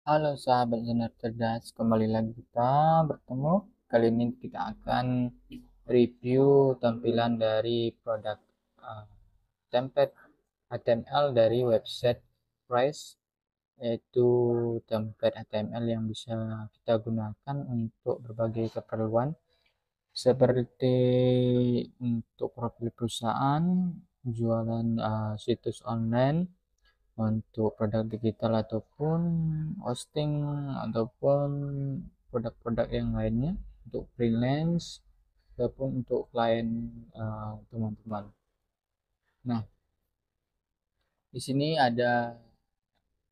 Halo sahabat Jenar Cerdas, kembali lagi kita bertemu. Kali ini kita akan review tampilan dari produk uh, template HTML dari website Price, yaitu template HTML yang bisa kita gunakan untuk berbagai keperluan seperti untuk profil perusahaan, jualan situs online, untuk produk digital ataupun hosting ataupun produk-produk yang lainnya untuk freelance ataupun untuk klien teman-teman. Nah, di sini ada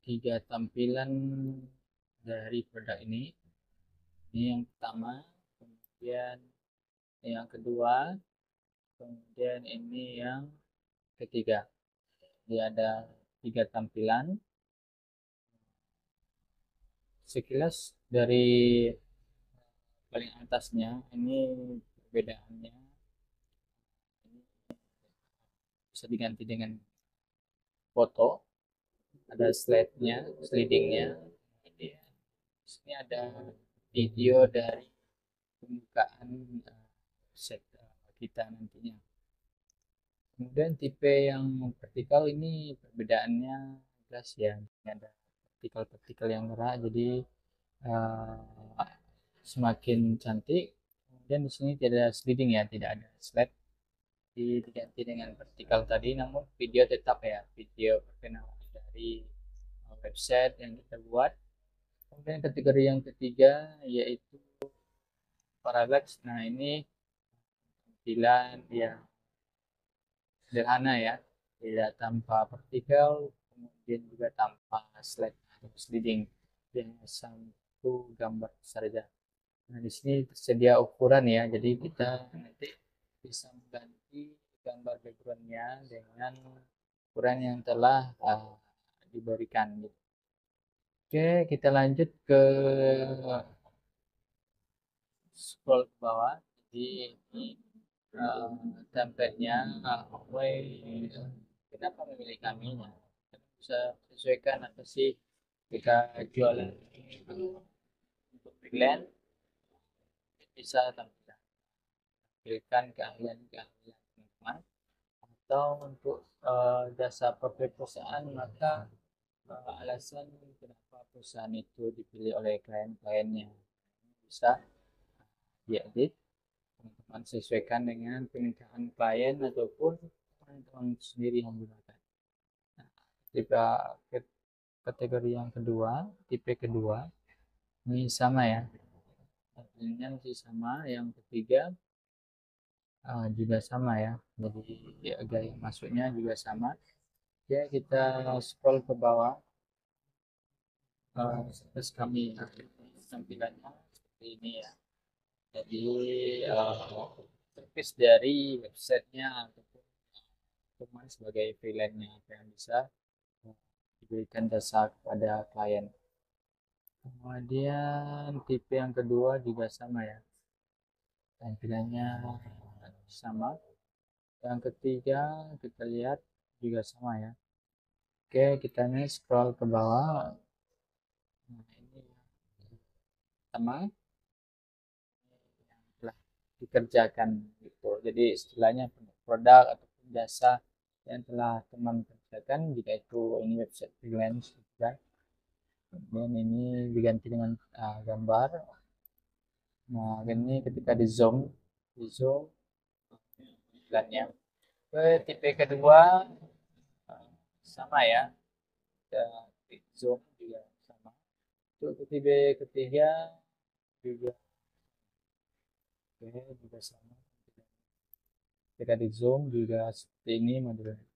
tiga tampilan dari produk ini. Ini yang pertama, kemudian yang kedua, kemudian ini yang ketiga. Jadi ada tiga tampilan. Sekilas dari paling atasnya ini perbedaannya ini bisa diganti dengan foto, ada slide-nya, sliding-nya. Kemudian di sini ada video dari pembukaan set kita nantinya. Kemudian tipe yang vertikal ini perbedaannya jelas ya, ini ada partikel-partikel yang gerak, jadi uh, semakin cantik. Kemudian di sini tidak ada sliding ya, tidak ada slide, diganti dengan vertikal tadi, namun video tetap ya, video perkenalan dari website yang kita buat. Kemudian kategori yang ketiga yaitu parallax. Nah, ini tampilan yang sederhana ya, tidak tanpa vertikal, kemudian juga tanpa slide atau sliding, hanya satu gambar saja. Nah, di sini tersedia ukuran ya, jadi kita nanti bisa mengganti gambar backgroundnya dengan ukuran yang telah diberikan. Oke, kita lanjut ke scroll ke bawah. Jadi ini uh, template-nya, Huawei. Kenapa memilih kami? Nah, kita bisa sesuaikan apa sih kita jualan untuk freelance, bisa tampilkan keahlian-keahlian teman-teman, atau untuk jasa profil perusahaan, maka alasan kenapa perusahaan itu dipilih oleh klien-kliennya bisa diedit, teman-teman sesuaikan dengan permintaan klien ataupun teman-teman sendiri yang menggunakan. Nah, tipe kategori yang kedua, tipe kedua ini sama ya, artinya masih sama. Yang ketiga juga sama ya, jadi ya, gaya masuknya juga sama ya. Kita scroll ke bawah, terus kami tampilannya seperti ini ya. Jadi service dari websitenya ataupun teman sebagai freelance-nya yang bisa diberikan jasa kepada klien. Kemudian tipe yang kedua juga sama ya, tampilannya sama. Yang ketiga kita lihat juga sama ya. Oke, kita nih scroll ke bawah. Nah, ini sama yang telah dikerjakan gitu. Jadi istilahnya produk ataupun jasa yang telah teman kerjakan, jika itu ini website freelance juga. Kemudian ini diganti dengan gambar. Nah, ini ketika di zoom tampilannya. Ke tipe kedua sama ya, ke zoom juga sama. Untuk tipe ketiga juga juga sama. Ketika di zoom juga seperti ini modelnya.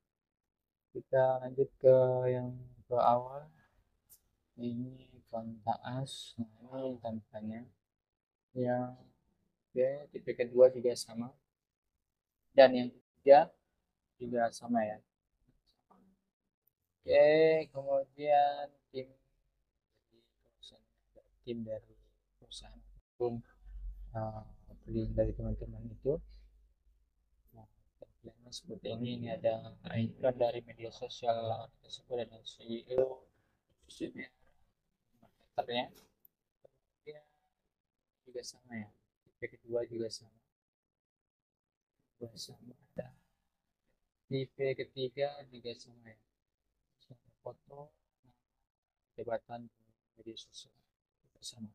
Kita lanjut ke yang ke awal. Ini kontak as. Nah, ini tampilannya. Yang tipe kedua juga sama. Dan yang ketiga juga sama ya. Oke, kemudian tim dari perusahaan ataupun dari teman-teman itu. Nah, tampilannya seperti ini. Ini ada iklan dari media sosial tersebut, ada CEO, karakternya. Dia juga sama ya, tipe kedua juga sama, ada tipe ketiga juga sama ya, sama foto, jabatan, media sosial bersama.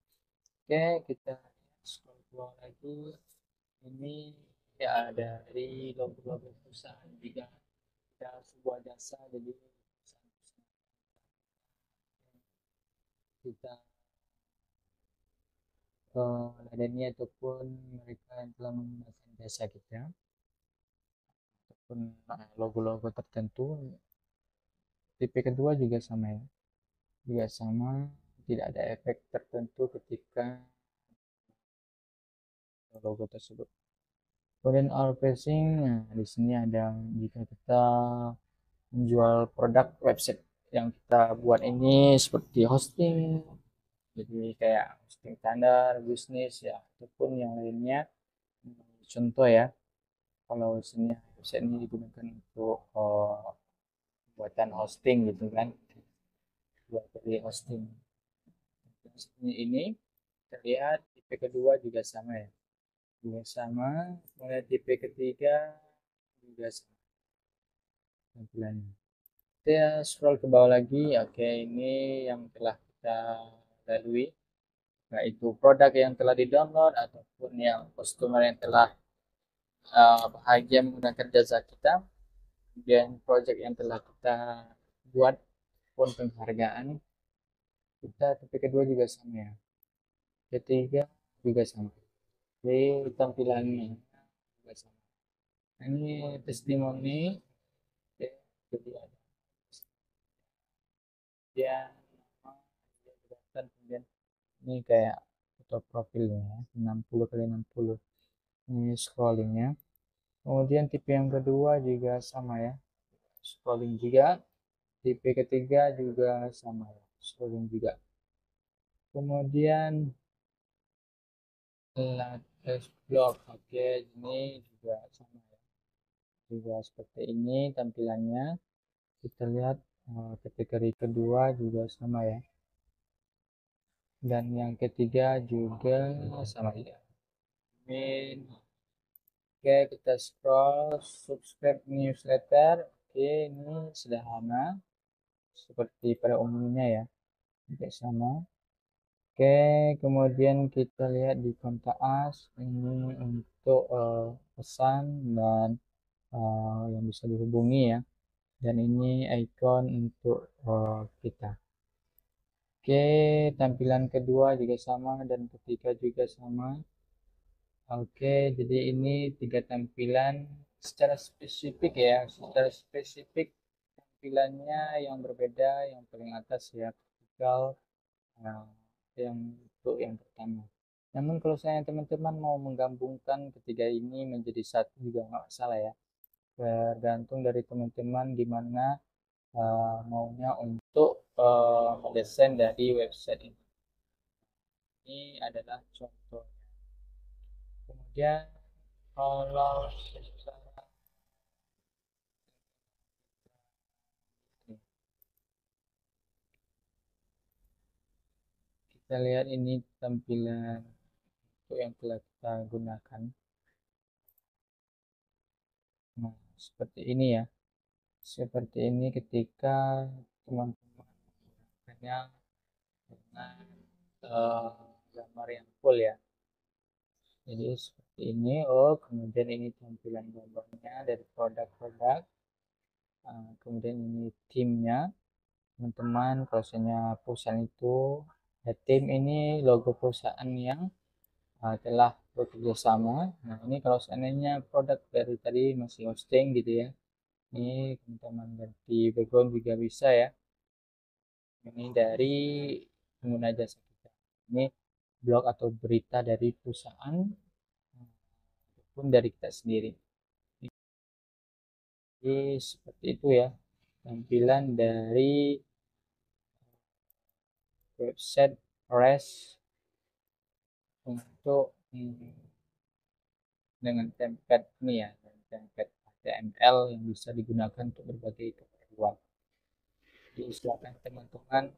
Oke, kita scroll ke bawah lagi. Ini ya dari logo-logo perusahaan juga ada sebuah jasa, jadi perusahaan-perusahaan kita ladeni ataupun mereka yang telah menggunakan jasa kita ataupun logo-logo tertentu. Tipe kedua juga sama ya, juga sama, tidak ada efek tertentu ketika logo tersebut. Kemudian our pricing, nah di sini ada jika kita menjual produk website yang kita buat ini seperti hosting, jadi kayak hosting standar, bisnis ya, ataupun yang lainnya. Contoh ya, kalau sini website ini digunakan untuk buatan hosting gitu kan, buat beli hosting. Ini terlihat tipe kedua juga sama ya, juga sama. Kemudian tipe ketiga juga sama tampilannya. Kita scroll ke bawah lagi. Oke, ini yang telah kita lalui, yaitu produk yang telah di-download ataupun yang customer yang telah bahagia menggunakan jasa kita, kemudian project yang telah kita buat pun penghargaan. Kita tipe kedua juga sama ya, ketiga juga sama, jadi tampilannya juga sama. Ini testimoni. Oke, jadi ada dia nama, dia jabatan, kemudian ini kayak foto profilnya 60 kali 60, ini scrollingnya. Kemudian tipe yang kedua juga sama ya, scrolling juga. Tipe ketiga juga sama ya, scrolling juga. Kemudian latest blog, oke, ini juga sama ya, juga seperti ini tampilannya. Kita lihat kategori kedua juga sama ya, dan yang ketiga juga sama ya. Oke, kita scroll subscribe newsletter. Oke, ini sederhana seperti pada umumnya ya, juga sama. Oke, kemudian kita lihat di kontak us, ini untuk pesan dan yang bisa dihubungi ya, dan ini icon untuk kita. Oke, tampilan kedua juga sama dan ketiga juga sama. Oke, jadi ini tiga tampilan secara spesifik ya, secara spesifik tampilannya yang berbeda. Yang paling atas ya vertikal, nah, yang untuk yang pertama. Namun kalau saya teman-teman mau menggabungkan ketiga ini menjadi satu juga nggak masalah ya, tergantung dari teman-teman gimana maunya untuk mendesain dari website ini. Ini adalah contoh. Kemudian kalau kita lihat ini tampilan untuk yang telah kita gunakan. Nah, seperti ini ya. Seperti ini ketika teman-teman menggunakannya dengan gambar yang full ya. Jadi seperti ini. Oh, kemudian ini tampilan gambarnya dari produk-produk. Kemudian ini timnya, teman-teman. Kalau misalnya perusahaan itu ada tim, ini logo perusahaan yang telah bekerja sama. Nah, ini kalau seandainya produk dari tadi masih hosting gitu ya, ini teman-teman ganti background juga bisa ya. Ini dari pengguna jasa kita. Ini blog atau berita dari perusahaan ataupun dari kita sendiri. Jadi seperti itu ya tampilan dari website REST untuk dengan template ini ya, template HTML yang bisa digunakan untuk berbagai keperluan. Jadi silakan teman-teman